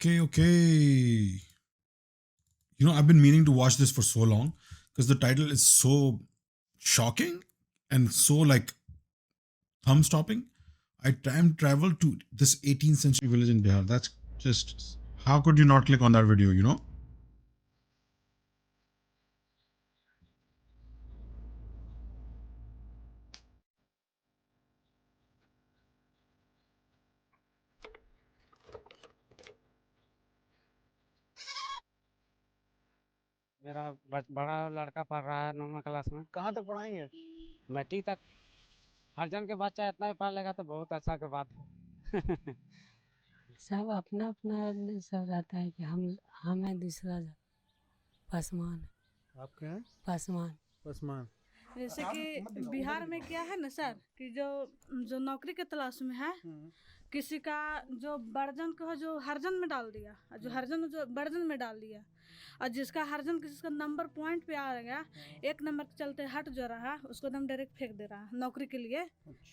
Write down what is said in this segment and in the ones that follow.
Okay. I've been meaning to watch this for so long because the title is so shocking and so like thumb stopping. I time travel to this 18th century village in Bihar. That's just how could you not click on that video? मेरा बड़ा लड़का पढ़ रहा है 9वीं class में। कहाँ तक पढ़ाएंगे? मैट्रिक तक। हर जन के बच्चा इतना ही पढ़ लेगा तो बहुत अच्छा के बात है। सब अपना अपना सब रहता है कि हमें दूसरा पासवान आपके हैं पासवान पसमान। जैसे कि बिहार में क्या है ना सर कि जो जो नौकरी के तलाश में है, किसी का जो बर्जन को जो हरजन में डाल दिया, जो हरजन जो बर्जन में डाल दिया, और जिसका हरजन किसी का नंबर पॉइंट पे आ गया, एक नंबर के चलते हट जो रहा उसको एकदम डायरेक्ट फेंक दे रहा है नौकरी के लिए।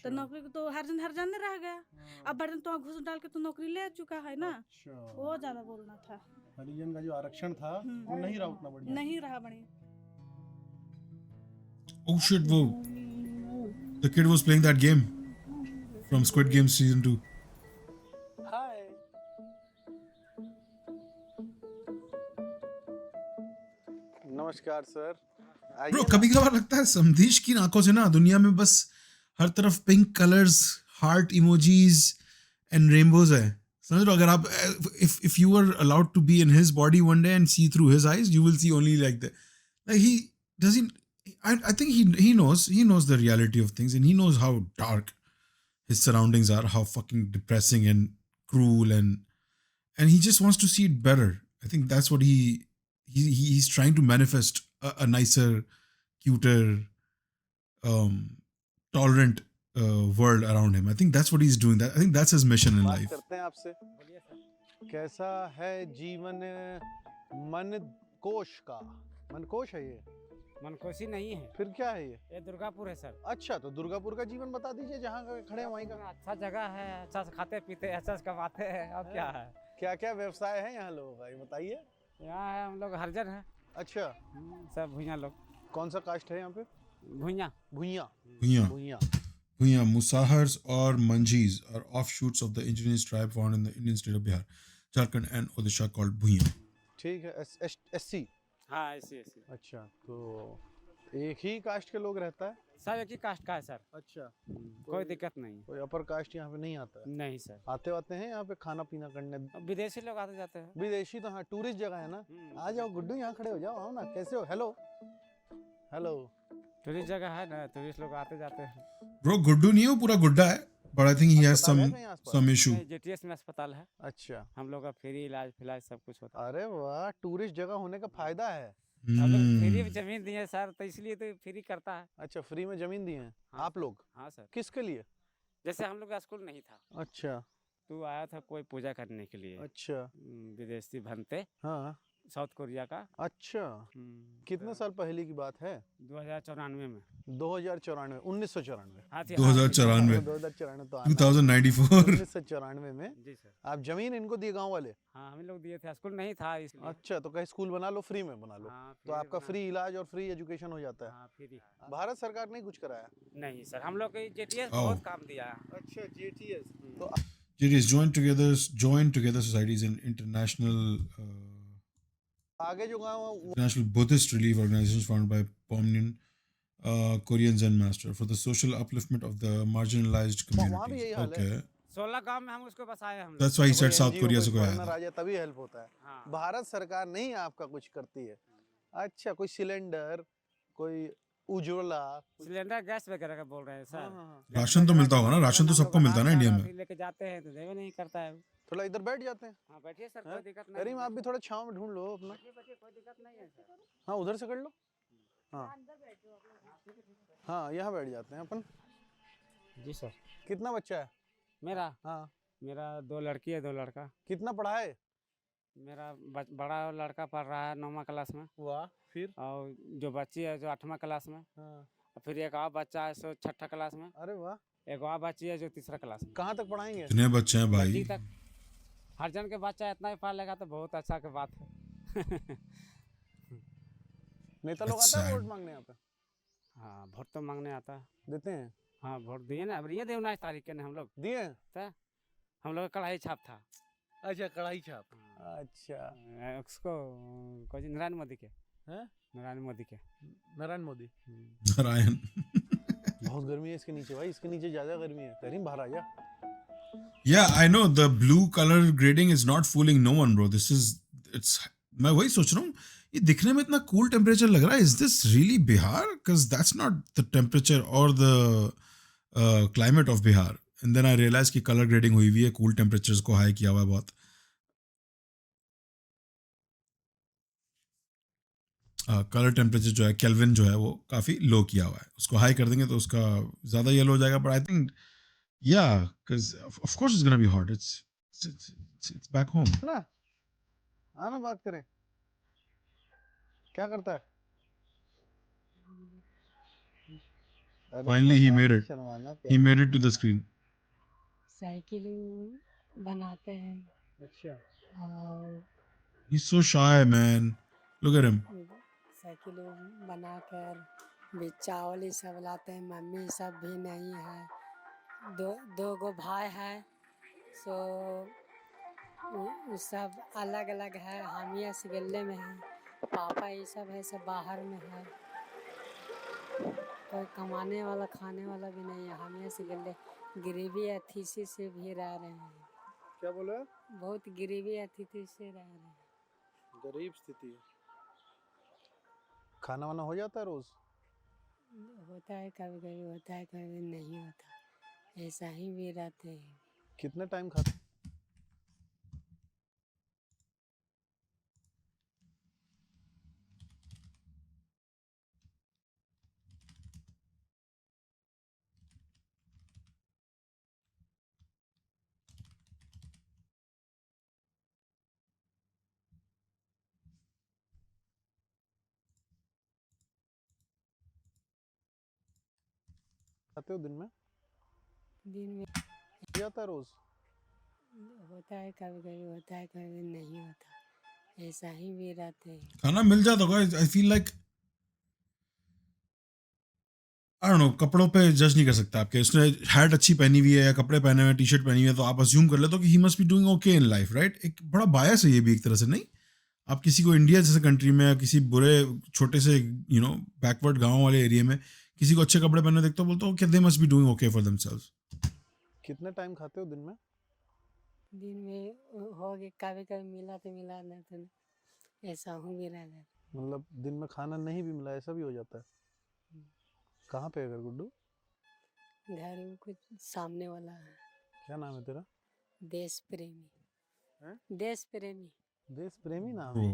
तो नौकरी को तो हरजन हरजन नहीं रह गया, अब बर्जन तो घूस डाल के तो नौकरी ले चुका है ना। वो ज़्यादा बोलना था। हरिजन का जो आरक्षण था वो नहीं रहा उतना बढ़िया। नहीं रहा बढ़िया। Oh shit, whoa. The kid was playing that game from Squid Game season 2. हाय। नमस्कार सर। ब्रो कभी कभार लगता है समधीश की आंखों से ना दुनिया में बस हर तरफ pink colours, heart emojis and rainbows है। समझ लो, अगर आप if you were allowed to be in his body one day and see through his eyes, you will see only like that. Like he doesn't. I think he knows the reality of things, and he knows how dark his surroundings are, how fucking depressing and cruel, and he just wants to see it better. I think that's what he's trying to manifest a nicer, cuter, tolerant world around him. I think that's what he's doing. I think that's his mission in बात life. करते हैं आपसे। कैसा है जीवन मन कोश का? मन कोश है ये? मनकोसी नहीं है, फिर क्या है ये? ये दुर्गापुर है सर। अच्छा, तो दुर्गापुर का जीवन बता दीजिए, जहाँ खड़े हैं वहीं का। अच्छा जगह है, अच्छा से खाते पीते, अच्छा से कमाते हैं, और क्या है। क्या क्या व्यवसाय है यहाँ लोगों का, ये बताइए। यहाँ है हम लोग हरजन है। अच्छा, सब भुइयाँ लोग। कौन सा कास्ट है यहाँ पे? भुइयाँ। भुइयाँ। Bhuiyan. भुइयाँ। Bhuiyan, Musahars or Manjis are offshoots of the indigenous tribe found in the Indian state of Bihar, Jharkhand and Odisha called Bhuiyan. ठीक है। SC। हाँ ऐसी ऐसी। अच्छा, तो एक ही कास्ट के लोग रहता है? सब एक ही कास्ट का है सर। अच्छा, कोई दिक्कत नहीं। कोई अपर कास्ट यहाँ पे नहीं आता है? नहीं सर। आते हैं यहाँ पे खाना पीना करने? अब विदेशी लोग आते जाते हैं। विदेशी तो हाँ, टूरिस्ट जगह है ना। आ जाओ गुड्डू, यहाँ खड़े हो जाओ, आओ ना। कैसे हो? Hello hello. टूरिस्ट जगह है ना, टूरिस्ट लोग आते जाते हैं। Bro, Guddu नहीं है, पूरा गुड्डा है, but I think he has अस्पताल है some कहीं आसपास? some issue. JTS में अस्पताल है, अच्छा, हम लोग का फ्री इलाज फिलाज सब कुछ होता है। अरे वाह, टूरिस्ट जगह होने का फायदा है। हम लोग फ्री Hmm. में जमीन दिए सर, तो इसलिए तो फ्री करता है। अच्छा, फ्री में जमीन दी है हाँ आप लोग? हाँ सर। किसके लिए? जैसे हम लोग का स्कूल नहीं था, अच्छा तू आया था कोई पूजा करने के लिए। अच्छा। विदेशी बनते हाँ, साउथ कोरिया का। अच्छा। कितने साल पहले की बात है? 2094 में। 2094, 1994। हाँ जी, 2094, 2094 तो 2094. 1994 में जी सर। आप जमीन इनको दिए गांव वाले? हाँ हम लोग दिए थे, स्कूल नहीं था इसलिए। अच्छा, तो कहीं स्कूल बना लो, फ्री में बना लो, हाँ, तो आपका बना- फ्री इलाज और फ्री एजुकेशन हो जाता है। हाँ फ्री। भारत सरकार ने कुछ कराया? नहीं सर, हम लोग को JTS Oh. बहुत काम दिया है। अच्छा, JTS। तो JTS joined together societies and आगे जो गाँव international Buddhist relief organizations founded by prominent Korean Zen master for the social upliftment of the marginalized वहाँ भी यही communities. हाल है? Okay, 16 गांव में हम उसको बसाए हम लोग। that's why he said कोई South NGO, Korea कोई से कोई आया foreigner था. आ जाए तभी हेल्प होता है। हाँ। भारत सरकार नहीं आपका कुछ करती है? अच्छा, कोई सिलेंडर, कोई उज्ज्वला? सिलेंडर गैस वगैरह का बोल रहे हैं सर। हाँ। राशन तो मिलता होगा ना, राशन तो सबको मिलता है ना इंडिया में. लेके जाते हैं तो देवे नहीं करता है। थोड़ा इधर बैठ जाते हैं। हाँ बैठिए सर, हाँ? कोई दिक्कत नहीं। करीम, आप भी थोड़ा छांव में ढूंढ लो अपना। बैठिए, कोई दिक्कत नहीं है सर। हाँ, उधर से कर लो। हाँ हाँ, यहाँ बैठ जाते हैं अपन। जी सर। कितना बच्चा है? मेरा हाँ। मेरा 2 लड़की है 2 लड़का। कितना पढ़ा है? मेरा बड़ा लड़का पढ़ रहा है 9वीं क्लास में, वाह। फिर? और जो बच्ची है जो 8वीं क्लास में, हाँ। और फिर एक और बच्चा है सो 6ठी क्लास में, अरे वाह। एक और बच्ची है जो 3री क्लास में। कहाँ तक पढ़ाएंगे? कितने बच्चे हैं भाई? मैट्रिक तक। हर जन के बच्चा इतना ही पढ़ लेगा तो बहुत अच्छा के बात है। नेता लोग That's आता है sad. वोट मांगने यहाँ पे? हाँ वोट तो मांगने आता है। देते हैं? हाँ वोट दिए ना, अब ये दे 19 तारीख के ने हम लोग, दिए हैं? तो हम लोग का कढ़ाई छाप था। अच्छा, कढ़ाई छाप। अच्छा, उसको कौन सी, नरेंद्र मोदी के, हैं? नरेंद्र मोदी के। नारायण मोदी। Narayan. बहुत गर्मी है इसके नीचे भाई, इसके नीचे ज्यादा गर्मी है। करीम बाहर आ जा। Yeah, I know the blue color grading is not fooling no one, bro. This is it's. मैं वही सोच रहा हूँ, ये दिखने में इतना cool temperature लग रहा है. Is this really Bihar? Because that's not the temperature or the climate of Bihar. And then I realized कि color grading हुई हुई है, cool temperatures को high किया हुआ है बहुत. कलर टेम्परेचर जो है, केल्विन जो है, वो काफ़ी लो किया हुआ है. उसको हाई कर देंगे तो उसका ज़्यादा येलो हो जाएगा. But I think yeah, because of course it's gonna be hot. It's back home. ना आना बात करें। क्या करता है? अरे Finally he made it. शर्माना He क्या? made it to the screen. Cycle बनाते हैं अच्छा, और He's so shy, man. Look at him. Cycle बनाकर भी चावल ही सब लाते हैं। मम्मी सब भी नहीं है, दो गो भाई है, सो उ सब अलग अलग है। हम ये सिगल्ले में हैं, पापा ये सब है, सब बाहर में है। कोई कमाने वाला खाने वाला भी नहीं है। हम ये सिगल्ले गरीबी अतिथि से भी रह रहे हैं। क्या बोले? बहुत गरीबी अतिथि से रह रहे हैं। गरीब स्थिति है। खाना वाना हो जाता है रोज? होता है, कभी कभी होता है, कभी नहीं होता। ऐसा ही भी रहते हैं। कितने टाइम खाते? खाते हो दिन में? दिन में हो जाता है रोज? होता है, कभी कभी होता है, कभी नहीं होता। ऐसा ही भी रहते हैं। खाना मिल जाता होगा. I feel like I don't know, कपड़ों पे जज नहीं कर सकता आपके. उसने हैट अच्छी पहनी हुई है या कपड़े पहने हुए हैं, टी शर्ट पहनी हुई है, तो आप अज्यूम कर लेते हो कि he must be doing okay in life, right? एक बड़ा बायस है ये भी एक तरह से, नहीं? आप किसी को इंडिया जैसे कंट्री में या किसी बुरे छोटे से बैकवर्ड गांव वाले एरिया में किसी को अच्छे कपड़े पहने देखते हो, बोलते हो कि they must be doing okay for themselves. कितने टाइम खाते हो दिन में? दिन में हो गए, कभी कभी मिला तो मिला, नहीं तो नहीं। ऐसा हूँ भी रह जाता। मतलब दिन में खाना नहीं भी मिला ऐसा भी हो जाता है? कहाँ पे है घर गुड्डू? घर में कुछ सामने वाला है। क्या नाम है तेरा? देश प्रेमी। हैं? देश प्रेमी। देश प्रेमी नाम है?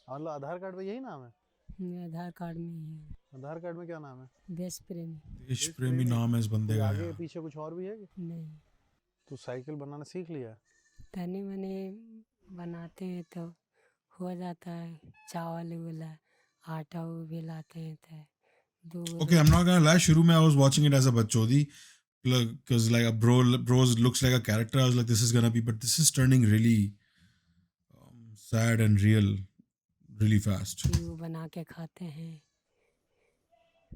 और आधार कार्ड पे यही नाम है? आधार कार्ड में ही है। आधार कार्ड में क्या नाम है? देश प्रेमी। देश प्रेमी नाम है इस बंदे का. आगे पीछे कुछ और भी है कि? नहीं, तू साइकिल बनाना सीख लिया है? तनी मनी बनाते हैं तो हो जाता है। चावल वाला आटा वो भी लाते हैं तो Okay, I'm not gonna lie. शुरू में I was watching it as a बच्चोदी, because like a bro looks like a character. I was like, this is gonna be, but this is turning really sad and real, really fast. वो बना के खाते हैं।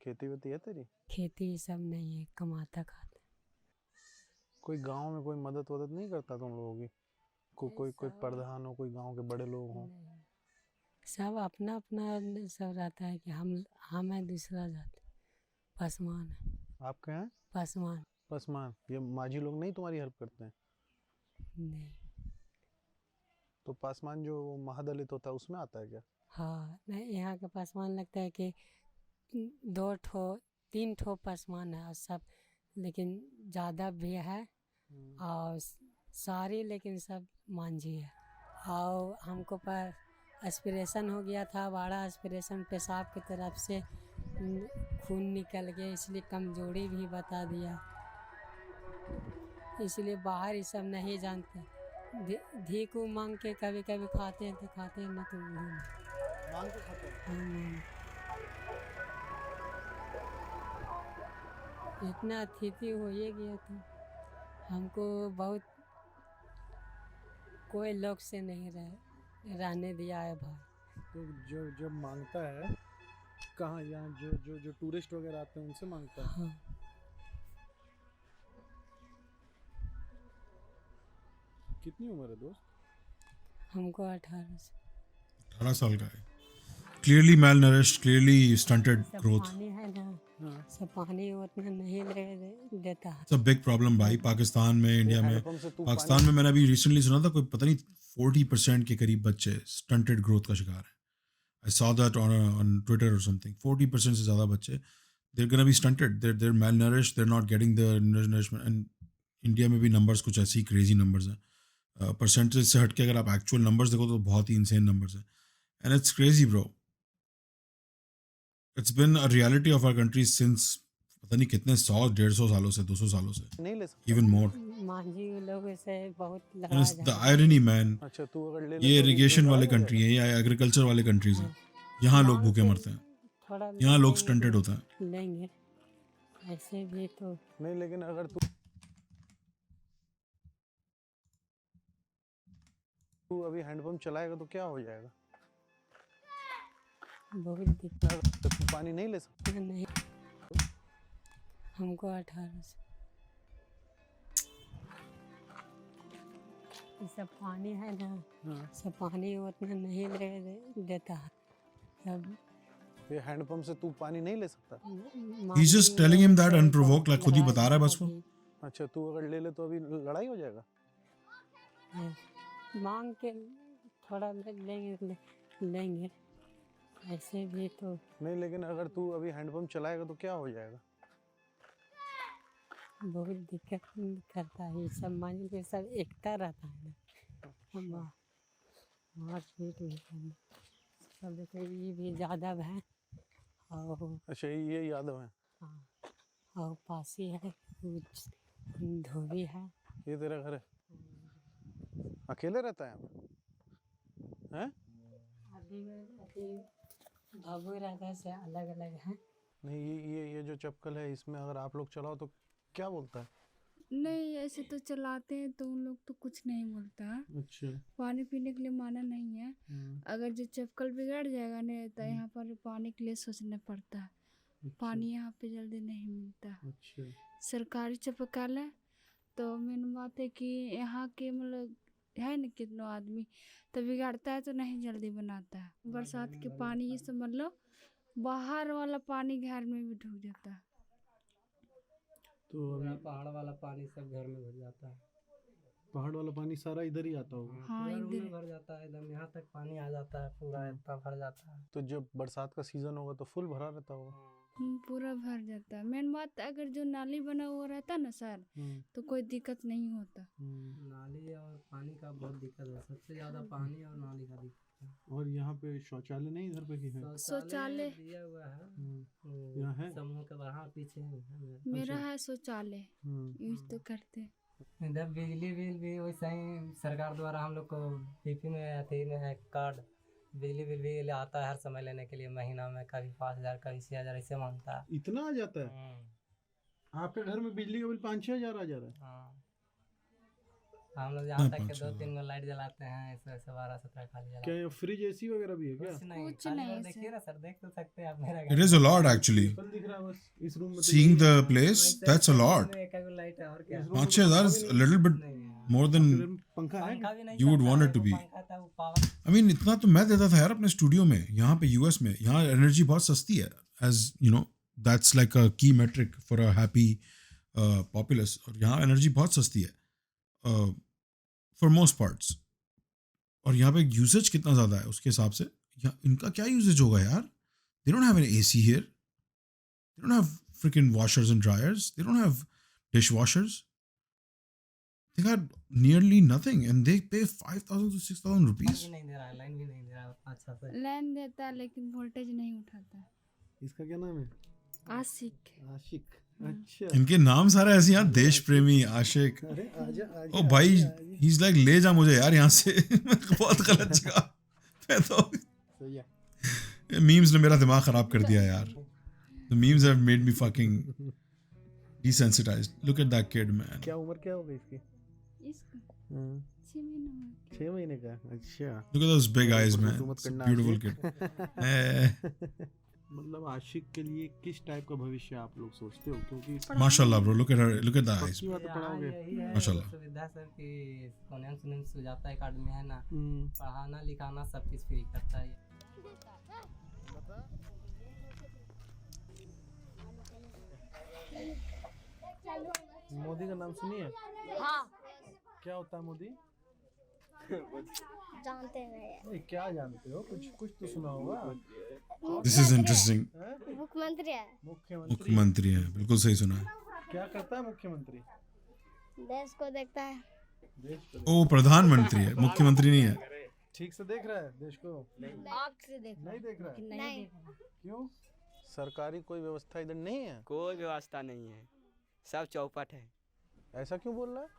खेती वेती है तेरी? खेती सब नहीं है, कमाता खाता। कोई गांव में कोई मदद वदद नहीं करता तुम लोगों की? कोई प्रधान हो, कोई गांव के बड़े लोग हों? नहीं। सब अपना अपना सब रहता है कि हम है दूसरा जात, पासवान है। आपके हैं पासवान पसमान? ये माझी लोग नहीं तुम्हारी हेल्प करते हैं? नहीं। तो पासमान जो वो महादलित होता है उसमें आता है क्या? हाँ, नहीं, यहाँ का पासवान लगता है कि 2-3 पासवान है और सब, लेकिन ज़्यादा भी है और सारी, लेकिन सब मांझी है। और हमको पर एस्पिरेशन हो गया था, बड़ा एस्पिरेशन, पेशाब की तरफ से खून निकल गया, इसलिए कमजोरी भी बता दिया। इसलिए बाहर ये सब नहीं जानते। धी को मांग के कभी कभी खाते हैं तो खाते हैं, नहीं तो वो नहीं। मांग के खाते हैं? इतना अतिथि हो ही गया था, हमको बहुत कोई लोग से नहीं रहने दिया है भाई। तो जो जब मांगता है कहाँ, यहाँ जो जो जो टूरिस्ट वगैरह आते हैं उनसे मांगता है? हाँ, कितनी उम्र है दोस्त? हमको 18 से। 18 साल का है, क्लियरली मैल नरिश्ड, क्लियरली स्टंटेड सब ग्रोथ। पानी है ना, हाँ। सब पानी उतना नहीं देता है। इट्स अ बिग प्रॉब्लम भाई, पाकिस्तान में, इंडिया में। हैंडपंप से तू पाकिस्तान में मैंने अभी रिसेंटली सुना था, कोई पता नहीं 40% के करीब बच्चे स्टंटेड ग्रोथ का शिकार है। I saw that on Twitter और समथिंग। 40% से ज़्यादा बच्चे they're gonna be stunted, they're malnourished, they're not getting the nourishment। and India में भी नंबर्स कुछ ऐसी क्रेजी नंबर्स हैं। परसेंटेज से हट के अगर आप एक्चुअल नंबर्स देखो तो बहुत ही इंसेन नंबर्स हैं। And it's crazy bro, it's been a reality of our country since पता नहीं कितने 100-150 सालों से, 200 सालों से, नहीं ले सकता? Even more. मांझी लोगों से बहुत And लगाया it's the जाता है। irony man, अच्छा, तू अगर ले ये ले तो इरिगेशन भी वाले लड़ाई हो कंट्री है या एग्रीकल्चर वाले कंट्रीज हैं, यहाँ लोग भूखे मरते हैं, थोड़ा यहाँ लोग लेंगे स्टंटेड तो होते हैं। लेंगे, ऐसे भी तो जाएगा। नहीं, लेकिन अगर तू अभी हैंडपंप चलाएगा तो क्या हो जाएगा? बहुत दिक्कत तो तू पानी नहीं ले सकता? नहीं। हमको 18 से। ये सब पानी है ना, हाँ। सब पानी उतना नहीं देता है। सब ये हैंडपंप से तू पानी नहीं ले सकता? He's just telling him that unprovoked, like खुद ही बता रहा है बस वो। अच्छा, तू अगर ले ले तो अभी लड़ाई हो जाएगा? मांग के थोड़ा लेंगे, ऐसे भी तो नहीं, लेकिन अगर तू अभी हैंडपंप चलाएगा तो क्या हो जाएगा? बहुत दिक्कत करता है। ये सब मान लीजिए सब एकता रहता है ना, मारपीट भी करना सब। देखो ये भी यादव है और अच्छा, ये यादव है? हाँ, और पासी है, कुछ धोबी है। ये तेरा घर है? अकेले रहता है यहाँ? हैं? अभी बाबू रहता से अलग अलग है। नहीं, ये जो चप्पल है इसमें अगर आप लोग चलाओ तो क्या बोलता है? नहीं, ऐसे तो चलाते हैं तो उन लोग तो कुछ नहीं बोलता। अच्छा। पानी पीने के लिए माना नहीं है। अगर जो चप्पल बिगड़ जाएगा ना तो यहाँ पर पानी के लिए सोचना पड़ता है। पानी यहाँ पे जल्दी नहीं मिलता। अच्छा। सरकारी चापाकल है तो मेन बात है कि यहाँ के मतलब है ना कितनों आदमी तो बिगाड़ता है तो नहीं जल्दी बनाता है। बरसात के पानी ये सब मतलब बाहर वाला पानी घर में भी ढुक जाता है। तो अभी पहाड़ वाला पानी सब घर में भर जाता है। पहाड़ वाला पानी सारा इधर ही आता होगा? हाँ, पूरा रूम इधर में भर जाता है, एकदम यहाँ तक पानी आ जाता है, पूरा इतना भर जाता है। तो जब बरसात का सीजन होगा तो फुल भरा रहता होगा? पूरा भर जाता है। मेन बात अगर जो नाली बना हुआ रहता ना सर तो कोई दिक्कत नहीं होता। नाली और पानी का बहुत दिक्कत है, सबसे ज्यादा पानी और नाली का दिक्कत है। और यहाँ पे शौचालय नहीं घर पे की है? शौचालय दिया हुआ है, यहाँ है? समूह के बाहर पीछे है। मेरा है शौचालय, यूज तो करते हैं। इधर बिजली बिल भी वैसे ही सरकार द्वारा हम लोग को पीपी में अथी में है कार्ड, बिजली बिल भी आता है हर समय लेने के लिए, महीना में कभी 5,000 कभी 6,000 ऐसे मांगता है। इतना आ जाता है? आपके घर में बिजली का बिल 5-6 हजार आ जा रहा है? हाँ, हम लोग यहाँ तक के 2-3 में लाइट जलाते हैं, ऐसे 12-17 खाली जलाते क्या हैं। ये फ्रिज एसी वगैरह भी है क्या? कुछ नहीं, कुछ खाली नहीं और है देखिए सर। ना सर, देख तो सकते हैं आप मेरा It is a lot actually. कल दिख रहा है बस इस रूम में तो Seeing यही the है। place, that's a lot. एक लाइट है और क्या। इस रूम में 5-6 तो हजार पंखा is भी a little bit नहीं है। more आपके than घर में पंखा है? पंखा भी नहीं you would चलता want है, it to वो be. पंखा था वो पावर। I mean इतना तो मैं देता था यार अपने स्टूडियो में, यहाँ पे यूएस में, यहाँ एनर्जी बहुत सस्ती है, as you know that's like a key metric for a happy populace। और यहाँ एनर्जी बहुत सस्ती है for most parts। और यहाँ पे यूसेज कितना ज़्यादा है उसके हिसाब से, यहाँ इनका क्या यूसेज होगा यार? They don't have an AC here, they don't have freaking washers and dryers, they don't have dishwashers, they got nearly nothing and they pay 5,000 to 6,000 rupees। भी नहीं दे रहा है, लाइन भी नहीं दे रहा है अच्छा से। लाइन देता है लेकिन वोल्टेज नहीं उठाता। इसका क्या नाम है? आशिक। आशिक। अच्छा। इनके नाम सारे ऐसे यहाँ, देश प्रेमी, आशिक। अरे आजा आजा। ओ भाई, आजा। he's like ले जा मुझे यार यहाँ से। बहुत गलत जगह मैं तो, सही है। मीम्स ने मेरा दिमाग खराब कर दिया यार। The memes have made me fucking desensitized. Look at that kid man। क्या उम्र क्या हो गई इसकी? इसका 6 महीने में 6 महीने का, अच्छा। Look at those big eyes, man. मत It's a करना beautiful आशिक। kid. Eh, मतलब आशिक के लिए किस टाइप का भविष्य आप लोग सोचते हो, क्योंकि Mashallah, bro. Look at her. Look at the eyes. पक्की बात है, यहाँ पढ़ाओगे? यही है माशाल्लाह। सुविधा सर कि फाइनेंस उनेंस हो जाता है, कार्ड में है ना, हम्म, पढ़ाना लिखाना सब चीज़ फ्री करता है। मोदी का नाम सुनिए? हाँ क्या होता है मोदी? जानते हैं नहीं, क्या जानते हो? कुछ कुछ तो सुना होगा। This is interesting. हैं? मुख्यमंत्री है मुख्यमंत्री मुख्यमंत्री है, बिल्कुल सही सुना है। क्या करता है मुख्यमंत्री? देश को देखता है देश को ओ प्रधानमंत्री है, मुख्यमंत्री नहीं है। ठीक से देख रहा है देश को? आँख से देखता नहीं देख रहा है, नहीं क्यों? सरकारी कोई व्यवस्था इधर नहीं है? कोई व्यवस्था नहीं है, सब चौपट है। ऐसा क्यों बोल रहा है?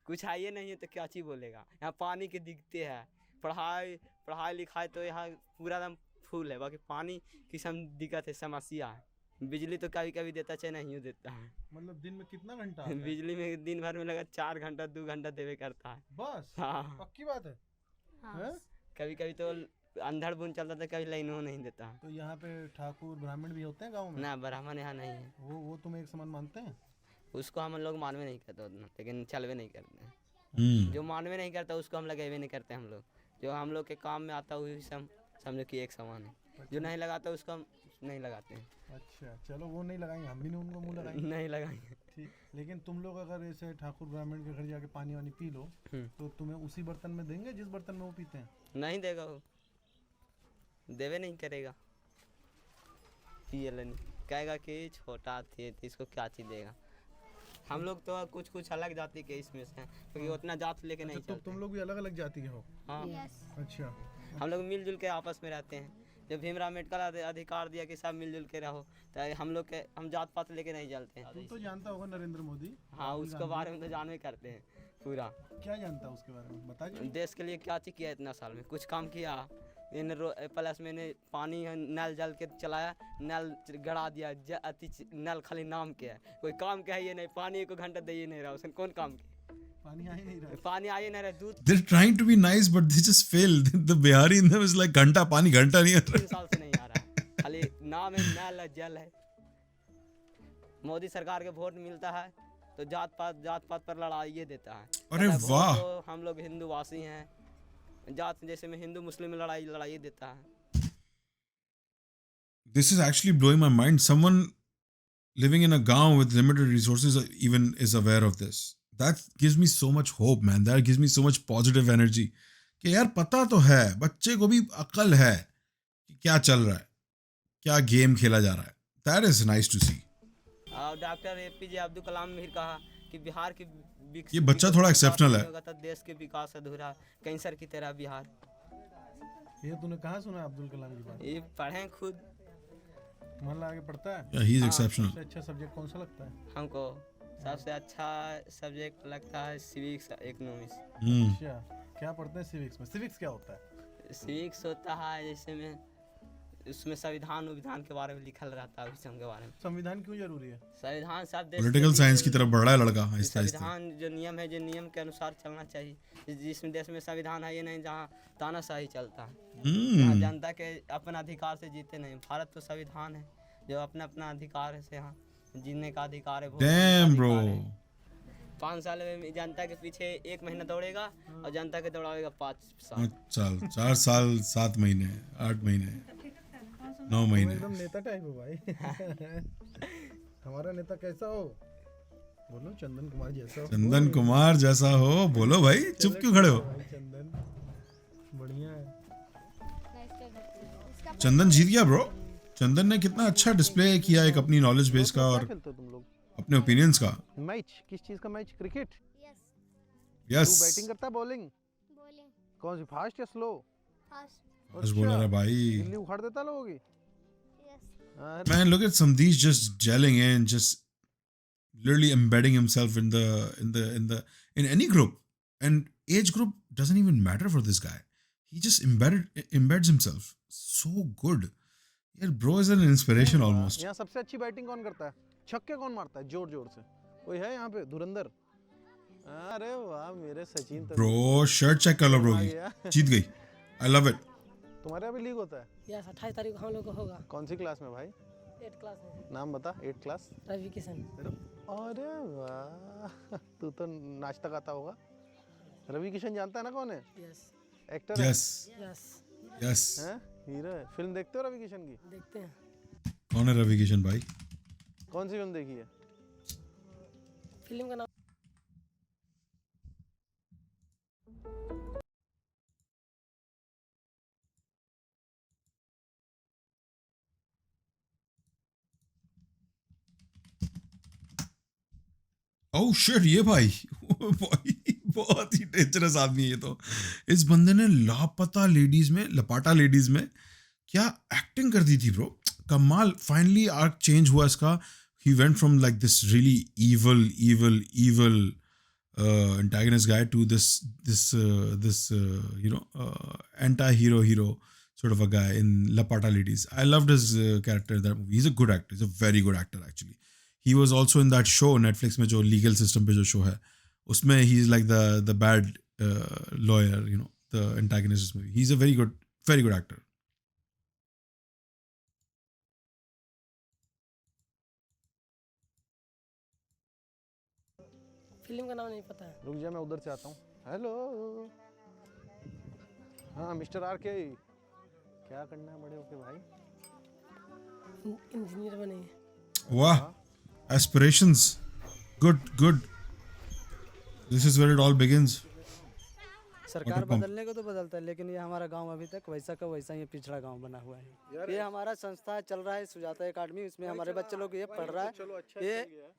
कुछ है ही नहीं है तो क्या चीज़ बोलेगा। यहाँ पानी के दिखते हैं, पढ़ाई लिखाई तो यहाँ पूरा एकदम फुल है, बाकी पानी की सम दिक्कत है, समस्या है। बिजली तो कभी कभी देता चाहे नहीं देता है। मतलब दिन में कितना घंटा आता है? बिजली में दिन भर में लगा 4 घंटा 2 घंटा देवे करता है। बस? हाँ, पक्की बात है? हैं? कभी कभी तो अंधड़ बुन चलता था, कभी लाइनों नहीं देता है। तो यहाँ पे ठाकुर ब्राह्मण भी होते हैं गांव में? ना ब्राह्मण यहाँ नहीं है, वो तुम एक समान मानते हैं? उसको हम लोग मानवे नहीं करते उतना, लेकिन चलवे नहीं करते हैं। जो मानवे नहीं करता उसको हम लगावे नहीं करते हम लोग। जो हम लोग के काम में आता वही समझो कि एक समान है। जो नहीं लगाता उसको हम नहीं लगाते हैं। अच्छा, चलो वो नहीं लगाएंगे, हम भी नहीं उनको मुंह लगाएंगे। नहीं लगाएंगे। ठीक, लेकिन तुम लोग अगर ऐसे ठाकुर ब्राह्मण के घर जाके पानी वानी पी लो तो तुम्हें उसी बर्तन में देंगे जिस बर्तन में वो पीते हैं? नहीं देगा वो, देवे नहीं करेगा। पिए नहीं कहेगा कि छोटा थे तो इसको क्या चीज़ देगा। हम लोग तो कुछ कुछ अलग जाति के इसमें से हैं, क्योंकि उतना जात लेके नहीं अच्छा, चलते। तुम लोग भी अलग अलग जाति के हो? हाँ, अच्छा, हम लोग मिलजुल के आपस में रहते हैं। जब भीमराव अम्बेडकर अधिकार दिया कि सब मिलजुल के रहो, तो हम जात पात लेके नहीं चलते हैं। तुम तो जानता होगा नरेंद्र मोदी? हाँ, उसके बारे में तो जानवे करते हैं पूरा। क्या जानता है उसके बारे में, बताइए। देश के लिए क्या चीज़ किया इतना साल में, कुछ काम किया। इन प्लस मैंने पानी नल जल के चलाया, नल गड़ा दिया, नल खाली नाम के है, कोई काम क्या है ये नहीं। पानी को घंटा दे ही नहीं रहा, उसने कौन काम किया? पानी आ ही नहीं रहा। पानी आ ही नहीं रहा। दूध They're trying to be nice, but they just fail. The Bihari in them is like घंटा पानी घंटा नहीं आ 3 साल से नहीं आ रहा है, खाली नाम है, नल है, जल है। मोदी सरकार के वोट मिलता है तो जात पात पर लड़ाई देता है। अरे कहता है, वाह। वोट तो हम लोग हिंदूवासी हैं, जात जैसे में हिंदू मुस्लिम में लड़ाई देता है। This is actually blowing my mind. Someone living in a gaon with limited resources even is aware of this. That gives me so much hope, man. That gives me so much positive energy. कि यार पता तो है, बच्चे को भी अक्ल है कि क्या चल रहा है, क्या गेम खेला जा रहा है. That is nice to see. और डॉक्टर APJ अब्दुल कलाम ने भी कहा कि बिहार की ये बच्चा थोड़ा exceptional है. होगा तो देश के विकास अधूरा, कैंसर की तरह बिहार। ये तूने कहाँ सुना अब्दुल कलाम की बात? ये पढ़ें खुद। मन लगा के पढ़ता है? Yeah, he is exceptional. सबसे अच्छा सब्जेक्ट कौन सा लगता है? हमको सबसे अच्छा सब्जेक्ट लगता है सिविक्स इकोनॉमिक्स। अच्छा, क्या पढ़ते हैं सिविक्स में? सिविक्स क्या होता है? सिविक्स होता है जैसे में उसमें संविधान के बारे में लिखल रहता है, उस के बारे में। संविधान क्यों जरूरी है? संविधान सब देश Political science की तरफ बढ़ रहा है लड़का आहिस्ता आहिस्ता. संविधान जो नियम है, जो नियम के अनुसार चलना चाहिए। जिसमें देश में संविधान है ये नहीं जहाँ तानाशाही चलता है, जहाँ जनता के अपना अधिकार से जीते नहीं। भारत तो संविधान है जो अपना अधिकार से यहाँ जीने का अधिकार है। वोट देने का Damn bro. अधिकार है। 5 साल में जनता के पीछे 1 महीना दौड़ेगा और जनता के दौड़ाएगा 5 साल। 5 साल, 4 साल, 7 महीने, 8 महीने, 9 महीने. एकदम नेता टाइप हो भाई। हमारा नेता कैसा हो? बोलो चंदन कुमार जैसा हो। चंदन कुमार जैसा हो, बोलो भाई, चुप क्यों खड़े हो? भाई चंदन बढ़िया है। चंदन जीत गया ब्रो. चंदन ने कितना अच्छा डिस्प्ले किया एक अपनी नॉलेज बेस का और खेलते हो तुम लोग? अपने ओपिनियंस का. मैच किस चीज का मैच? क्रिकेट? Yes yes. तू बैटिंग करता है बॉलिंग? बॉलिंग कौन सी, फास्ट या स्लो? फास्ट बस बोल रहा है भाई. गिल्ली उखाड़ देता लोगों की? Yes Man, look at Samdesh just gelling in, just literally embedding himself in any group, and age group doesn't even matter for this guy. He just embeds himself so good. Yeah, bro is an inspiration almost. यहाँ सबसे अच्छी batting कौन करता है? छक्के कौन मारता है जोर जोर से? कोई है यहाँ पे धुरंधर? अरे वाह मेरे सचिन ब्रो शर्ट चेक कर लो ब्रो की, जीत गई। I love it. तुम्हारे यहाँ भी लीग होता है? यस 28 तारीख को हम लोग को होगा। कौन सी क्लास में भाई? 8 क्लास में। नाम बता। 8 क्लास। रवि किशन। अरे वाह तू तो नाचता गाता होगा। रवि किशन जानता है ना कौन है? यस एक्टर है? Yes yes yes. हैं? हीरो है। फिल्म देखते हो रवि किशन की? देखते हैं। कौन है रवि किशन भाई? कौन सी फिल्म देखी है? फिल्म का नाम ओह शिट, ये भाई भाई बहुत ही डेंजरस आदमी है ये तो। इस बंदे ने लापता लेडीज में, लपाटा लेडीज में क्या एक्टिंग कर दी थी ब्रो, कमाल। फाइनली आर्क चेंज हुआ इसका। He went from like this really evil antagonist guy to this you know anti-hero sort of a guy in Lapata Ladies. I loved his character in that movie. He's a good actor. He's a very good actor actually. He was also in that show Netflix में जो legal system पे जो show है उसमें he's like the bad lawyer, you know, the antagonist of this movie. He's a very good actor. Film का नाम नहीं पता है। रुक जा मैं उधर से आता हूँ। हेलो हाँ मिस्टर आर के, क्या करना है बड़े होके भाई? इंजीनियर बनेंगे। वाह, aspirations, good. This is where it all begins. सरकार बदलने को तो बदलता है, लेकिन ये हमारा गांव अभी तक वैसा का वैसा ही पिछड़ा गांव बना हुआ है। ये हमारा संस्था चल रहा है सुजाता एकेडमी, उसमें हमारे बच्चे लोग ये पढ़ रहा है।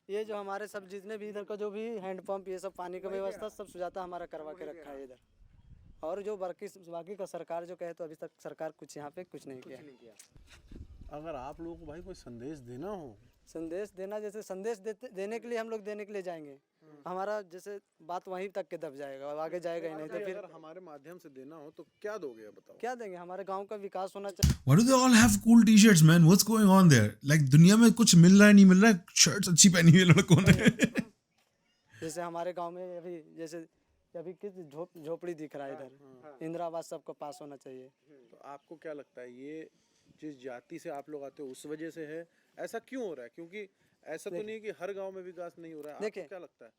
ये जो हमारे सब जितने भी इधर का जो भी हैंडपंप ये सब पानी का व्यवस्था सब सुजाता हमारा करवा के रखा है इधर। और जो बाकी का सरकार जो कहे तो अभी तक सरकार कुछ यहाँ पे कुछ नहीं किया। अगर आप लोगों को भाई कोई संदेश देना हो, संदेश देना, जैसे संदेश देने के लिए हम लोग देने के लिए जाएंगे, हमारा जैसे बात वहीं तक के दब जाएगा, आगे जाएगा ही नहीं। तो फिर अगर हमारे माध्यम से देना हो तो क्या दोगे बताओ? क्या देंगे? हमारे गांव का विकास होना चाहिए। Why do they all have cool t-shirts, man? What's going on there? Like दुनिया में कुछ मिल रहा है नहीं मिल रहा है, शर्ट्स अच्छी पहनी हुई है लड़कों ने। जैसे हमारे गांव में अभी किस झोपड़ी दिख रहा है इधर, इंदिरा आवास सबको पास होना चाहिए। तो आपको क्या लगता है ये जिस जाति से आप लोग आते हो उस वजह से है? ऐसा क्यों हो रहा है? क्योंकि ऐसा तो नहीं है कि हर गांव में विकास नहीं हो रहा है। आपको क्या लगता है?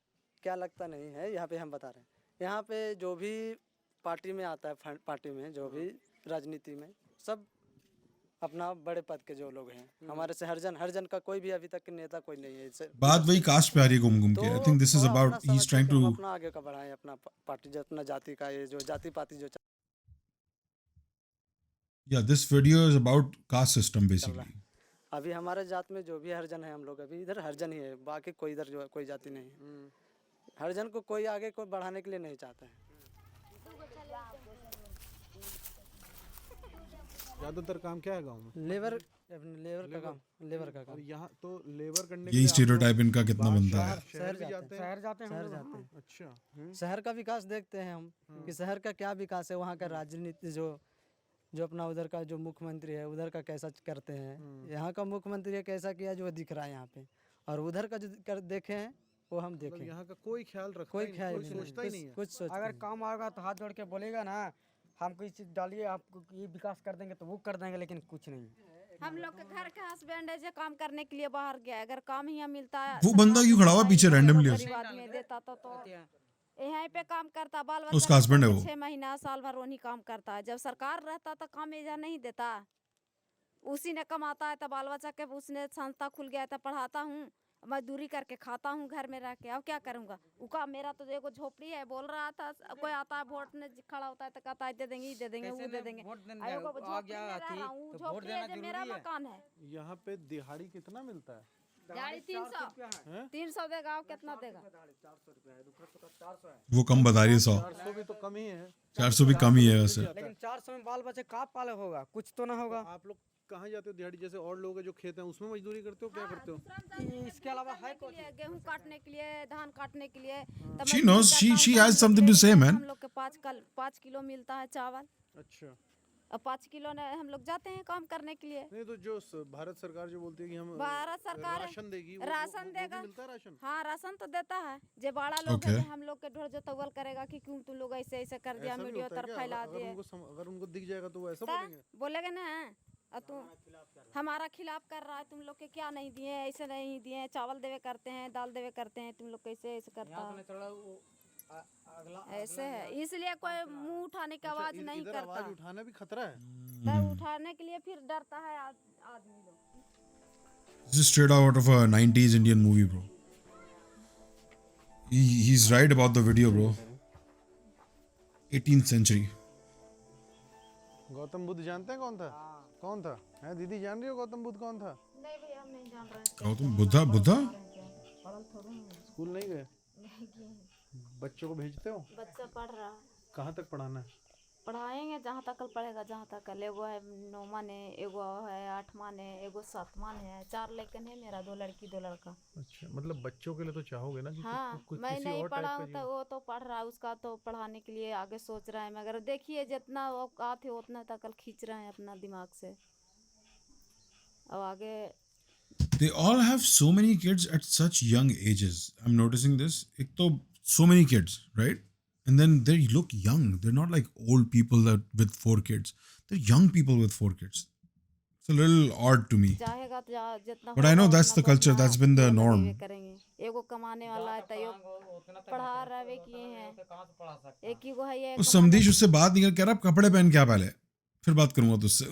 क्या लगता नहीं है, यहाँ पे हम बता रहे हैं, यहाँ पे जो भी पार्टी में आता है, पार्टी में जो भी राजनीति में सब अपना बड़े पद के जो लोग हैं, हमारे से हर जन का कोई भी अभी तक नेता कोई नहीं है। बात वही कास्ट पे आ रही है घूम के। I think this is about he's trying to अपना आगे का बढ़ाएं, अपना पार्टी जो अपना जाति का ये जो जाति पाति जो yeah, this video is about caste system basically. अभी हमारे जात में जो भी हरिजन है, हम लोग अभी इधर हरिजन ही है, बाकी कोई इधर जो कोई जाति नहीं है। हरिजन को कोई आगे को बढ़ाने के लिए नहीं चाहता है। ज्यादातर काम क्या है गांव में? लेबर का काम। यहाँ तो लेबर करने यही स्टीरियोटाइप इनका कितना बनता है। शहर जाते हैं। अच्छा शहर का विकास देखते हैं हम कि शहर का क्या विकास है, वहाँ का राजनीति जो अपना उधर का जो मुख्यमंत्री है उधर का कैसा करते हैं, यहाँ का मुख्यमंत्री कैसा किया जो दिख रहा है यहाँ पे, और उधर का जो देखे हैं वो हम देखें। यहाँ का कोई ख्याल रखता कोई ही नहीं, ख्याल कोई नहीं, सोचता ही नहीं है। कुछ सोचता अगर नहीं। काम आएगा तो हाथ जोड़ के बोलेगा ना, हमको इस चीज डालिए, आपको ये विकास कर देंगे तो वो कर देंगे, लेकिन कुछ नहीं। हम लोग के घर के हस्बैंड है जो काम करने के लिए बाहर गया है, अगर काम यहाँ मिलता है, वो बंदा क्यों खड़ा हुआ पीछे रैंडमली? गरीब आदमी देता तो यहीं पे काम करता, बाल बच्चा उसका हस्बैंड है वो। 6 महीना साल भर वही काम करता है। जब सरकार रहता तो काम इधर नहीं देता, उसी ने कमाता है, तो बाल बच्चा के उसने संस्था खुल गया था, पढ़ाता हूँ, मजदूरी करके खाता हूँ घर में रह के, अब क्या करूँगा? उका मेरा तो एगो झोपड़ी है, बोल रहा था कोई आता है वोट ने खड़ा होता है तो कहता है दे देंगे, ये दे देंगे, वो दे देंगे। मेरा मकान है यहाँ पे दिहाड़ी कितना मिलता है? दिहाड़ी 300 देगा, और कितना देगा? वो कम बता रही है। 400 भी तो कम ही है। 400 भी कम ही है वैसे। लेकिन 400 में बाल बच्चे का पाले होगा, कुछ तो ना होगा। आप लोग कहाँ जाते हो दिहाड़ी? जैसे और लोग हैं जो खेत हैं उसमें मजदूरी करते हो, क्या करते हो? इसके अलावा है गेहूँ काटने के लिए, धान काटने के लिए। She knows, she has something to say, man. हम लोग के 5 किलो मिलता है चावल। अच्छा अब 5 किलो ने हम लोग जाते हैं काम करने के लिए। नहीं तो जो भारत सरकार जो बोलती है कि हम भारत सरकार राशन देगी, राशन वो देगा। भी मिलता है राशन? हाँ राशन तो देता है। जो बड़ा लोग है हम लोग के ढोर जो तवल करेगा कि क्यों तुम लोग ऐसे ऐसे कर दिया, ऐसा भी मीडिया होता है तर क्या? फैला दिए। अगर उनको दिख जाएगा तो वो ऐसा बोलेंगे? बोलेगा ना और तू हमारा खिलाफ कर रहा है, तुम लोग के क्या नहीं दिए, ऐसे नहीं दिए, चावल देवे करते हैं, दाल देवे करते हैं, तुम लोग कैसे ऐसे करता है। ऐसे है, इसलिए कोई मुंह उठाने की आवाज नहीं करता। आवाज उठाना भी खतरा है। तब उठाने के लिए फिर डरता है आदमी लोग। This is straight out of a 90s Indian movie, bro. He's right about the video, bro. 18th century. Gautam Buddha जानते हैं कौन था? कौन था? है दीदी जान रही हो गौतम बुद्ध कौन था? नहीं भैया हम नहीं जान रहे। गौतम बुद्धा? स्कूल नहीं गए? बच्चों को भेजते हो? बच्चा पढ़ रहा है। कहाँ तक पढ़ाना है? पढ़ाएंगे जहाँ तक पढ़ेगा, जहाँ तक कल। एगो है 9वां ने, एगो है 8वां ने, एगो 7वां ने है। 4 लड़कन है मेरा, 2 लड़की 2 लड़का। अच्छा, मतलब बच्चों के लिए तो चाहोगे ना कि हाँ कुछ मैं किसी नहीं और टाइप पढ़ा का हूँ तो वो तो पढ़ रहा है, उसका तो पढ़ाने के लिए आगे सोच रहा है। मगर देखिए जितना औकात है उतना तक खींच रहे हैं अपना दिमाग से। अब आगे They all have so many kids at such young ages. I'm noticing this. एक तो so many kids, right? And then they look young. They're not like old people that with 4 kids. They're young people with 4 kids. It's a little odd to me. चाहेगा तो जितना। But I know that's the culture. That's been the norm. करेंगे। एगो कमाने वाला है तो पढ़ा रहे किए हैं। एक ही को है ये। उस समदीश उससे बात नहीं कर, कह रहा कपड़े पहन क्या पहले, फिर बात करूंगा तुझसे।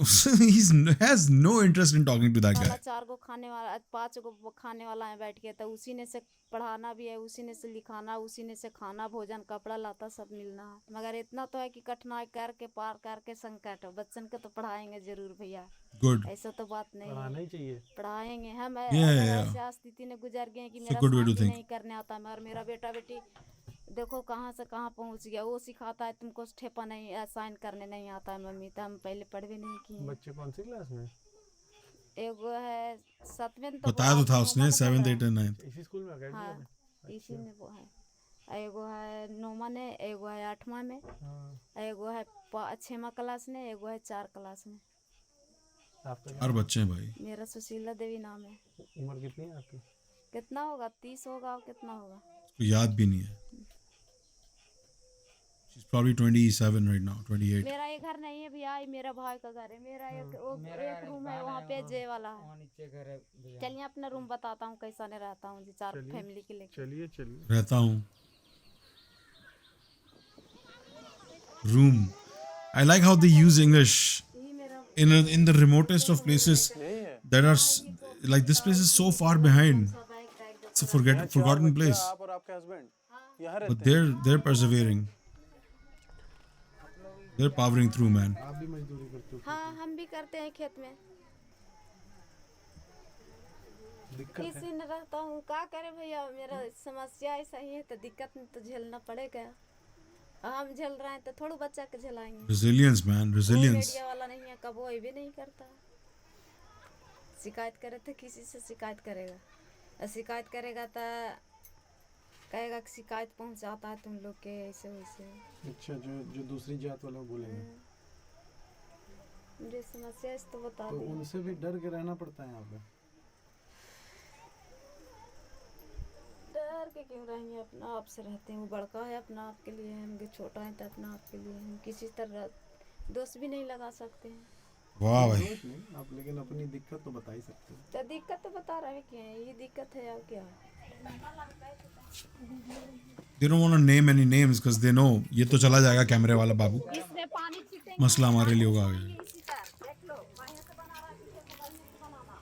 He has no interest in talking to that guy. 4 को खाने वाला, 5 को खाने वाला है बैठ के, तो उसी ने से पढ़ाना भी है, उसी ने से लिखाना, उसी ने से खाना, भोजन, कपड़ा लाता सब मिलना है। मगर इतना तो है कि कठिनाई करके पार करके संकट बच्चन के तो पढ़ाएंगे जरूर भैया। Good. ऐसा तो बात नहीं पढ़ाना ही चाहिए। पढ़ाएंगे हम। Yeah. ऐसी स्थिति ने गुजर गए कि मेरा good way to शादी think. नहीं करने आता, मगर मेरा बेटा बेटी देखो कहाँ से कहाँ पहुँच गया। वो सिखाता है तुमको ठेपा नहीं, साइन करने नहीं आता है मम्मी, तो हम पहले पढ़ भी नहीं किए। बच्चे कौन सी क्लास में? एगो है 7वें तो बताया तो था उसने 7th 8th and 9th. इसी स्कूल में अकेडमी हाँ में? इसी में वो है। एगो है 9वां ने, एगो है 8वां में, एगो है 6वां क्लास में, एगो है 4 क्लास में। आपका हर बच्चे हैं भाई। मेरा सुशीला देवी नाम है। उम्र कितनी है आपकी? कितना होगा, 30 होगा और कितना होगा उसको याद भी नहीं है। She's probably 27 right now, 28. मेरा ये घर नहीं है भैया, ये मेरा भाई का घर है। मेरा एक रूम है वहाँ पे जे वाला है। नीचे घर है भैया। चलिए अपना रूम बताता हूँ कैसा नहीं रहता हूँ जी, 4 फैमिली के लिए। चलिए रहता हूँ। Room. I like how they use English in the remotest of places that are like this place is so far behind. It's a forgotten place. आप और आपके हस्बैंड यहाँ रहते But they're persevering. They're powering through, man. हैं? आप भी मजदूरी करते हो? हाँ हम भी करते हैं खेत में। दिक्कत है? इसी में रहता हूँ, क्या करे भैया, मेरा समस्या ऐसा ही है तो दिक्कत में तो झेलना पड़ेगा। हम झेल रहे हैं तो थोड़ा बच्चा के झेलाएंगे। Resilience, man. Resilience. मीडिया वाला नहीं है, कब वो भी नहीं करता। शिकायत करे तो किसी से शिकायत करेगा, और शिकायत करेगा तो कहेगा कि शिकायत पहुंचाता है तुम लोग के ऐसे वैसे। अच्छा, जो दूसरी जात वाले बोलेंगे मुझे समस्या इस तो बता तो दी। उनसे भी डर के रहना पड़ता है यहाँ पे। डर के क्यों रहेंगे, अपना आप से रहते हैं। वो बड़का है अपना आप के लिए, हम छोटा है तो अपना आप के लिए। हम किसी तरह दोस्त भी नहीं लगा सकते हैं। वाह भाई। नहीं, आप लेकिन अपनी दिक्कत तो बता ही सकते हो। तो दिक्कत तो बता रहे क्या है, ये दिक्कत है और क्या है। They don't want to name any names because they know ये तो चला जाएगा कैमरे वाला बाबू। इसमें पानी छीटेंगे, मसला हमारे लिए होगा आगे। इसी तरह देख लो बढ़िया से बना रहा है, बनाना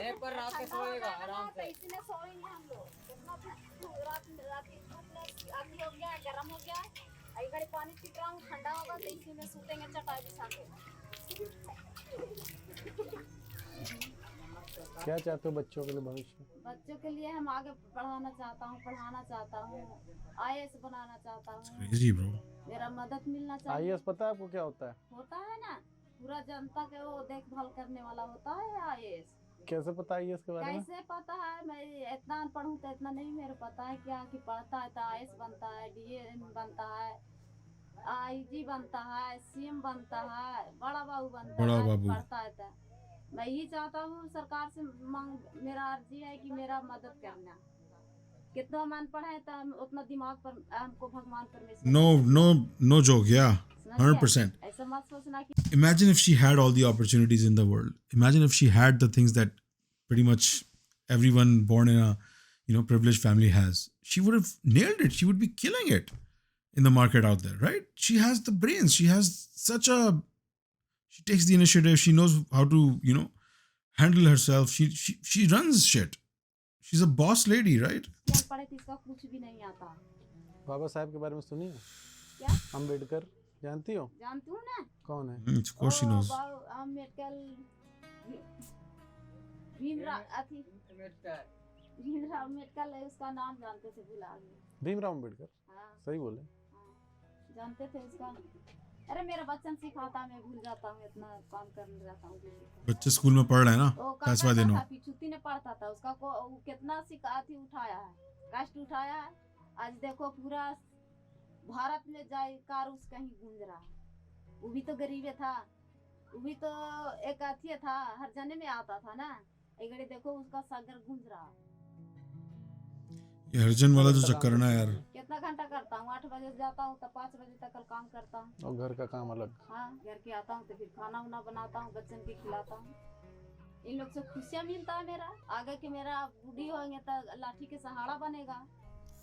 एक पर रात के सोएगा आराम से। इसमें सोएंगे हम लोग। कितना रात आदमी हो गया, गर्म हो गया, आई घड़ी पानी पी रहा हूँ, ठंडा होगा तो इसी में सूतेंगे चटाई बिछा के। क्या चाहते हो बच्चों के लिए भविष्य? बच्चों के लिए हम आगे पढ़ाना चाहता हूँ, पढ़ाना चाहता हूँ, IAS बनाना चाहता हूँ। Crazy, bro. मेरा मदद मिलना चाहिए। IAS पता है आपको क्या होता है? होता है ना, पूरा जनता के वो देखभाल करने वाला होता है IAS। कैसे पता है IAS के बारे में? कैसे पता है, मैं इतना अनपढ़ हूँ तो इतना नहीं मेरे पता है क्या कि पढ़ता है तो IAS बनता है, DA बनता है, आईजी बनता है, सीएम बनता है, बड़ा बाबू बनता बड़ा है, बाबू। पढ़ता है तो मैं यही चाहता हूँ सरकार से मेरा अर्जी है कि मेरा मदद करना। कितना मन पढ़े तो उतना दिमाग पर हमको भगवान परमेश्वर No joke. Yeah, समझ गए? 100%. ऐसा मत सोचना कि Imagine if she had all the opportunities in the world. Imagine if she had the things that pretty much everyone born in a privileged family has. She would have nailed it. She would be killing it in the market out there, right? She has the brains. She takes the initiative. She knows how to handle herself. She runs shit. She's a boss lady, right? पढ़े तो इसका कुछ भी नहीं आता। बाबा साहब के बारे में सुनी है? क्या? अम्बेडकर जानती हो? जानती हूँ ना। कौन है? Of course she knows. Ambedkar Bhimrao Ambedkar उसका नाम जानते थे, भुला गए। भीमराव अम्बेडकर। हाँ। सही बोले। जानते थे उसका। अरे मेरा बच्चन सिखाता, मैं भूल जाता हूँ, इतना काम करने जाता हूँ। बच्चे स्कूल में पढ़ रहे हैं ना, that's why they know. पिछुती ने पढ़ता था, उसका वो कितना सिखाती उठाया है, कष्ट उठाया है। आज देखो पूरा भारत में जाए कार उस कहीं गूंज रहा है। वो भी तो गरीब था, वो भी तो एक अथी था, हर जने में आता था ना। एक घड़ी देखो उसका सागर गूंज रहा है। ये हरजन वाला जो चक्कर है ना यार। कितना घंटा करता हूँ, 8 बजे जाता हूँ तो 5 बजे तक काम करता हूँ। और घर का काम अलग। हाँ, घर के आता हूँ तो फिर खाना उना बनाता हूँ, बच्चन के खिलाता हूँ। इन लोग से खुशियाँ मिलता है मेरा। आगे के मेरा बूढ़ी होंगे तो लाठी के सहारा बनेगा।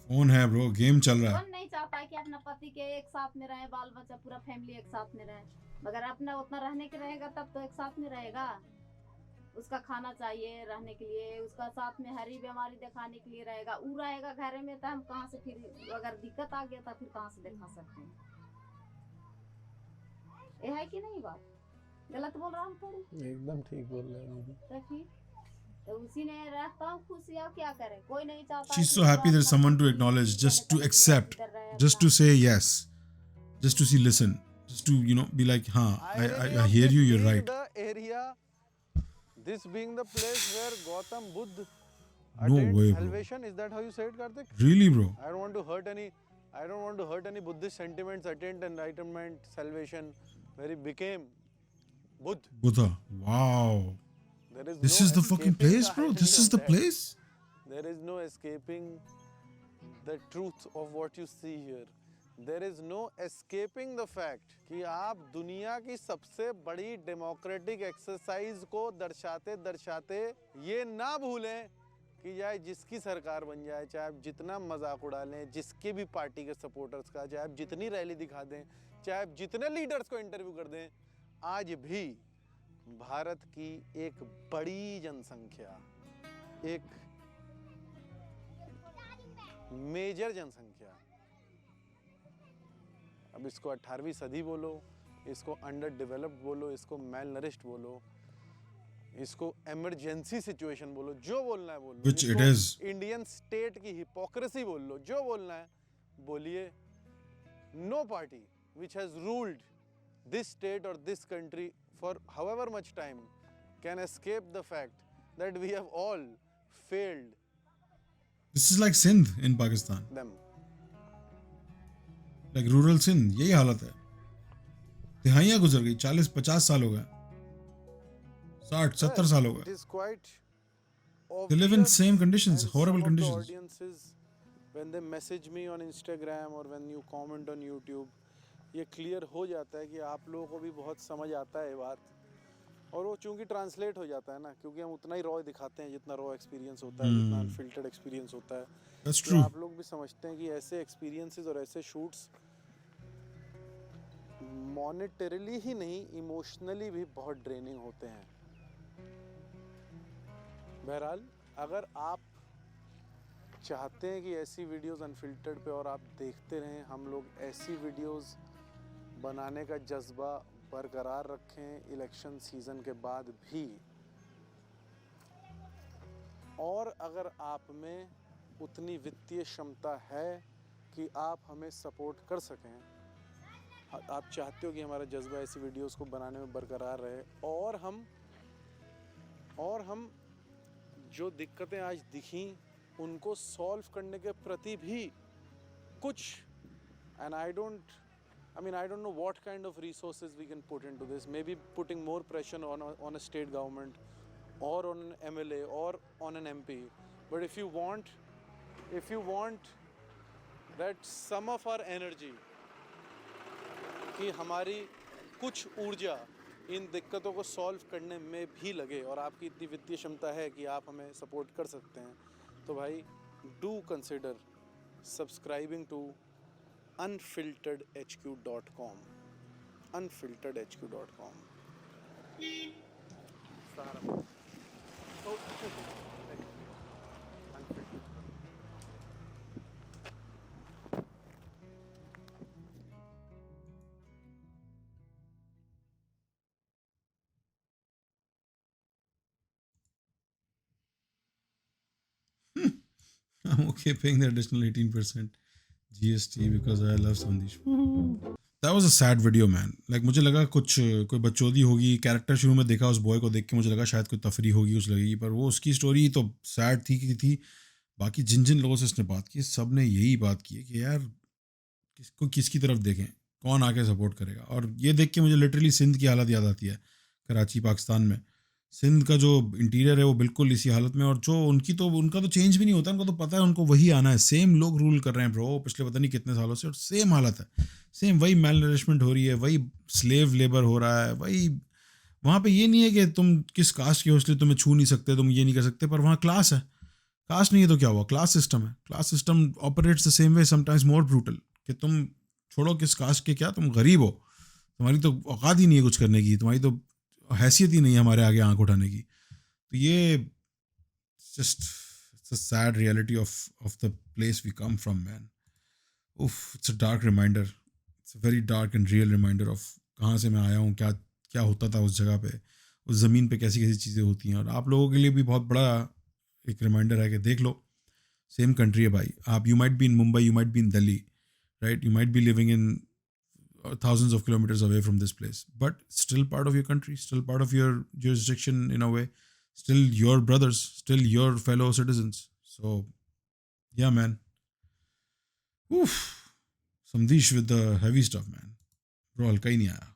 फोन है ब्रो, गेम चल रहा है। कौन नहीं चाहता है कि अपना पति के एक साथ में रहे, बाल बच्चा पूरा फैमिली एक साथ में रहे। मगर अपना उतना रहने के रहेगा तब तो एक साथ में रहेगा। उसका खाना चाहिए रहने के लिए, उसका साथ में हरी बीमारी दिखाने के लिए रहेगा। वो रहेगा घर में तो हम कहाँ से फिर अगर दिक्कत आ गया तो फिर कहाँ से दिखा सकते हैं? ये है कि नहीं बात? गलत बोल रहा हूँ थोड़ी? एकदम ठीक बोल रहे हैं। तो फिर तो उसी ने रहता हूँ खुशी। और क्या करे, कोई नहीं चाहता। She's so happy there's someone to acknowledge, just to accept, just to say yes, just to see listen, just to be like, हाँ, I hear you, you're right. The area, this being the place where Gautam Buddha No attained way, bro. salvation. Is that how you say it, Karthik? Really, bro? I don't want to hurt any Buddhist sentiments. Attained enlightenment, salvation, where he became Buddha. Wow. This is the fucking place, bro. This is the place. There is no escaping the truth of what you see here. There is no escaping the fact कि आप दुनिया की सबसे बड़ी democratic exercise को दर्शाते ये ना भूलें कि चाहे जिसकी सरकार बन जाए, चाहे आप जितना मजाक उड़ा लें, जिसके भी पार्टी के सपोर्टर्स का, चाहे आप जितनी रैली दिखा दें, चाहे आप जितने लीडर्स को इंटरव्यू कर दें, आज भी भारत की एक बड़ी जनसंख्या, एक मेजर जनसंख्या, अब इसको 18वीं सदी बोलो, इसको अंडर डेवलप्ड बोलो, इसको मैल नरिश्ड बोलो, इसको इमरजेंसी सिचुएशन बोलो, जो बोलना है बोलो। Which it is. Indian state की हिपोक्रेसी बोल लो, जो बोलना है बोलिए। No party which has ruled this state or this country for however much time can escape the fact that we have all failed This is like Sindh in Pakistan. them. Like rural Sindh. यही हालत है। तिहाइयाँ गुजर गई, 40-50 साल हो गए, 60-70 साल हो It गए। is quite They live in obvious, same conditions, and horrible some of the conditions. audiences, when they message me on Instagram or when you comment on YouTube, ये क्लियर हो जाता है कि आप लोगों को भी बहुत समझ आता है ये बात, और वो चूंकि ट्रांसलेट हो जाता है ना, क्योंकि हम उतना ही रॉ दिखाते हैं जितना रॉ एक्सपीरियंस होता है, जितना अनफिल्टर्ड एक्सपीरियंस होता है। That's तो true. आप लोग भी समझते हैं कि ऐसे एक्सपीरियंसेस और ऐसे शूट्स मॉनेटरीली ही नहीं, इमोशनली भी बहुत ड्रेनिंग होते हैं। बहरहाल, अगर आप चाहते हैं कि ऐसी वीडियोस अनफिल्टर्ड पे और आप देखते रहें, हम लोग ऐसी वीडियोस बनाने का जज्बा बरकरार रखें इलेक्शन सीज़न के बाद भी, और अगर आप में उतनी वित्तीय क्षमता है कि आप हमें सपोर्ट कर सकें, आप चाहते हो कि हमारा जज्बा ऐसी वीडियोस को बनाने में बरकरार रहे, और हम जो दिक्कतें आज दिखी उनको सॉल्व करने के प्रति भी कुछ, and I I mean, I don't know what kind of resources we can put into this. Maybe putting more pressure on a state government or on an MLA or on an MP. But if you want that some of our energy, कि हमारी कुछ ऊर्जा इन दिक्कतों को solve करने में भी लगे और आपकी इतनी वित्तीय क्षमता है कि आप हमें सपोर्ट कर सकते हैं, तो भाई do consider subscribing to unfilteredhq.com. unfilteredhq.com. I'm okay paying the additional 18% GST because I love Sandesh. That was a sad video, man. Like मुझे लगा कुछ कोई बकचोदी होगी. कैरेक्टर शुरू में देखा उस बॉय को देख के मुझे लगा शायद कोई तफरी होगी कुछ लगेगी, पर वो उसकी स्टोरी तो सैड थी कि थी. बाकी जिन जिन लोगों से इसने बात की सब ने यही बात की है कि यार किसको किसकी तरफ देखें, कौन आके सपोर्ट करेगा. और ये देख के मुझे लिटरली सिंध की हालत याद आती है. कराची पाकिस्तान में सिंध का जो इंटीरियर है वो बिल्कुल इसी हालत में, और जो उनका तो चेंज भी नहीं होता. उनको तो पता है उनको वही आना है. सेम लोग रूल कर रहे हैं ब्रो पिछले पता नहीं कितने सालों से, और सेम हालत है. सेम वही मेल नरिशमेंट हो रही है, वही स्लेव लेबर हो रहा है, वही. वहाँ पे ये नहीं है कि तुम किस कास्ट के हो इसलिए तुम्हें छू नहीं सकते, तुम ये नहीं कर सकते, पर वहाँ क्लास है. कास्ट नहीं है तो क्या हुआ, क्लास सिस्टम है. Class system operates the same way, sometimes more brutal. कि तुम छोड़ो किस कास्ट के, क्या तुम गरीब हो, तुम्हारी तो औकात ही नहीं है कुछ करने की, तुम्हारी तो हैसियत ही नहीं है हमारे आगे आंख उठाने की. तो ये just it's a sad reality of the place we come from, man. उफ, it's a dark reminder. It's a very dark and real reminder of कहाँ से मैं आया हूँ, क्या क्या होता था उस जगह पे, उस ज़मीन पे कैसी कैसी चीज़ें होती हैं. और आप लोगों के लिए भी बहुत बड़ा एक रिमाइंडर है कि देख लो, सेम कंट्री है भाई. आप you might be in Mumbai, you might be in Delhi, right, you might be living in thousands of kilometers away from this place, but still part of your country, still part of your jurisdiction in a way, still your brothers, still your fellow citizens. So yeah, man. Oof. Samdesh with the heavy stuff, man. Bro, halka hi nahi aaya.